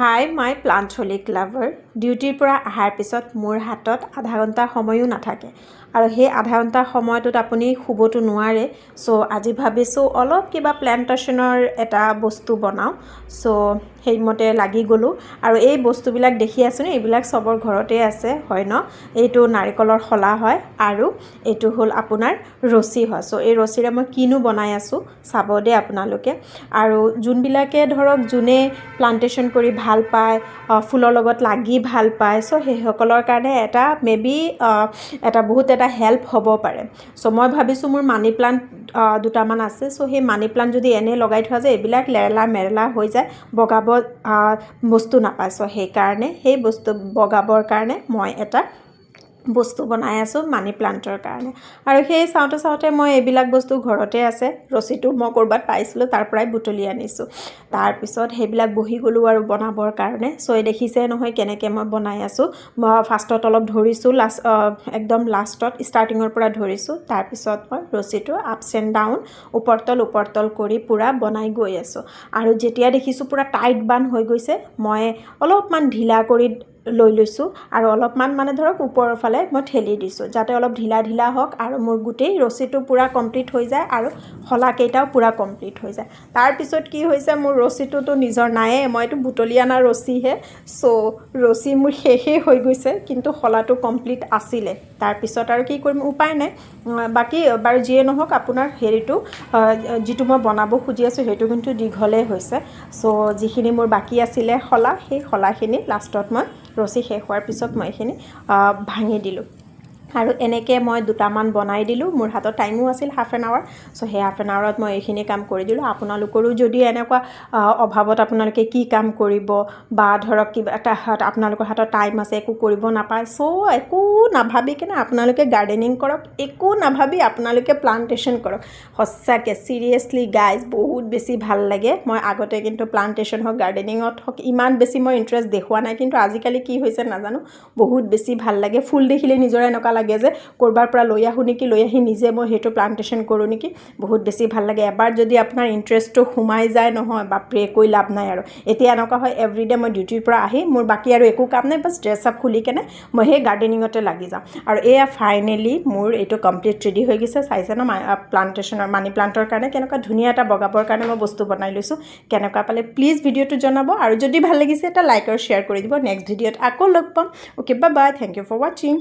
hi my প্লান্টহলিক lover ডিউটিৰ পৰা অহাৰ পিছত মোৰ হাতত আধা ঘণ্টা সময়ো নাথাকে আৰু সেই আধা ঘণ্টা সময়টোত আপুনি শুবতো নোৱাৰে সো আজি ভাবিছোঁ অলপ কিবা প্লান্টেশ্যনৰ এটা বস্তু বনাওঁ সো সেইমতে লাগি গ'লোঁ আৰু এই বস্তুবিলাক দেখি আছোঁ নে এইবিলাক সবৰ ঘৰতে আছে হয় ন এইটো নাৰিকলৰ খলা হয় আৰু এইটো হ'ল আপোনাৰ ৰছী হয় সো এই ৰছীৰে মই কিনো বনাই আছোঁ চাব দে আপোনালোকে আৰু যোনবিলাকে ধৰক যোনে প্লান্টেশ্যন কৰি ভাল পায় ফুলৰ লগত লাগি ভাল পায় সো সেইসকলৰ কাৰণে এটা মেবি এটা বহুত এটা হেল্প হ'ব পাৰে সো মই ভাবিছোঁ মোৰ মানি প্লান্ট দুটামান আছে সো সেই মানি প্লান্ট যদি এনে লগাই থোৱা যায় এইবিলাক লেৰেলা মেৰেলা হৈ যায় বগাব বস্তু নাপায় সো সেইকাৰণে সেই বস্তু বগাবৰ কাৰণে মই এটা বস্তু বনাই আছোঁ মানি প্লান্টৰ কাৰণে আৰু সেই চাওঁতে মই এইবিলাক বস্তু ঘৰতে আছে ৰছীটো মই ক'ৰবাত পাইছিলোঁ তাৰ পৰাই বুটলি আনিছোঁ তাৰপিছত সেইবিলাক বহি গ'লোঁ আৰু বনাবৰ কাৰণে সো এই দেখিছে নহয় কেনেকৈ মই বনাই আছোঁ মই ফাৰ্ষ্টত অলপ ধৰিছোঁ একদম লাষ্টত ষ্টাৰ্টিঙৰ পৰা ধৰিছোঁ তাৰপিছত মই ৰছীটো আপছ এণ্ড ডাউন ওপৰ তল কৰি পূৰা বনাই গৈ আছোঁ আৰু যেতিয়া দেখিছোঁ পূৰা টাইট বান হৈ গৈছে মই অলপমান ঢিলা কৰি লৈ লৈছোঁ আৰু অলপমান মানে ধৰক ওপৰৰ ফালে মই ঠেলি দিছোঁ যাতে অলপ ঢিলা হওক আৰু মোৰ গোটেই ৰছীটো পূৰা কমপ্লিট হৈ যায় আৰু শলাকেইটাও পূৰা কমপ্লিট হৈ যায় তাৰপিছত কি হৈছে মোৰ ৰছীটোতো নিজৰ নায়েই মইতো বুটলি অনা ৰছীহে সো ৰছী মোৰ শেষেই হৈ গৈছে কিন্তু শলাটো কমপ্লিট আছিলে তাৰপিছত আৰু কি কৰিম উপায় নাই বাকী বাৰু যিয়ে নহওক আপোনাৰ হেৰিটো যিটো মই বনাব খুজি আছোঁ সেইটো কিন্তু দীঘলেই হৈছে সো যিখিনি মোৰ বাকী আছিলে শলা সেই শলাখিনি লাষ্টত মই ৰছী শেষ হোৱাৰ পিছত মই এইখিনি ভাঙি দিলোঁ আৰু এনেকৈ মই দুটামান বনাই দিলোঁ মোৰ হাতত টাইমো আছিল হাফ এন আৱাৰ সো সেই হাফ এন আৱাৰত মই এইখিনি কাম কৰি দিলোঁ আপোনালোকৰো যদি এনেকুৱা অভাৱত আপোনালোকে কি কাম কৰিব বা ধৰক কিবা এটা আপোনালোকৰ হাতত টাইম আছে একো কৰিব নাপায় সো একো নাভাবি কিনে আপোনালোকে গাৰ্ডেনিং কৰক একো নাভাবি আপোনালোকে প্লান্টেশ্যন কৰক সঁচাকৈ চিৰিয়াছলি গাইজ বহুত বেছি ভাল লাগে মই আগতে কিন্তু প্লান্টেশ্যন হওক গাৰ্ডেনিঙত হওক ইমান বেছি মই ইণ্টাৰেষ্ট দেখুওৱা নাই কিন্তু আজিকালি কি হৈছে নাজানো বহুত বেছি ভাল লাগে ফুল দেখিলে নিজৰ এনেকুৱা লাগে যে ক'ৰবাৰ পৰা লৈ আহোঁ নেকি লৈ আহি নিজে মই সেইটো প্লান্টেশ্যন কৰোঁ নেকি বহুত বেছি ভাল লাগে এবাৰ যদি আপোনাৰ ইণ্টাৰেষ্টটো সোমাই যায় নহয় বা প্ৰে কৰি লাভ নাই আৰু এতিয়া এনেকুৱা হয় এভৰিডে মই ডিউটিৰ পৰা আহি মোৰ বাকী আৰু একো কাম নাই বাছ ড্ৰেছ আপ খুলি কেনে মই সেই গাৰ্ডেনিঙতে লাগি যাওঁ আৰু এয়া ফাইনেলি মোৰ এইটো কমপ্লিট ৰেডি হৈ গৈছে চাইছে ন প্লান্টেশ্যনৰ মানি প্লান্টৰ কাৰণে কেনেকুৱা ধুনীয়া এটা বগাবৰ কাৰণে মই বস্তু বনাই লৈছোঁ কেনেকুৱা পালে প্লিজ ভিডিঅ'টো জনাব আৰু যদি ভাল লাগিছে এটা লাইক আৰু শ্বেয়াৰ কৰি দিব নেক্সট ভিডিঅ'ত আকৌ লগ পাম okay bye bye thank you for ৱাচিং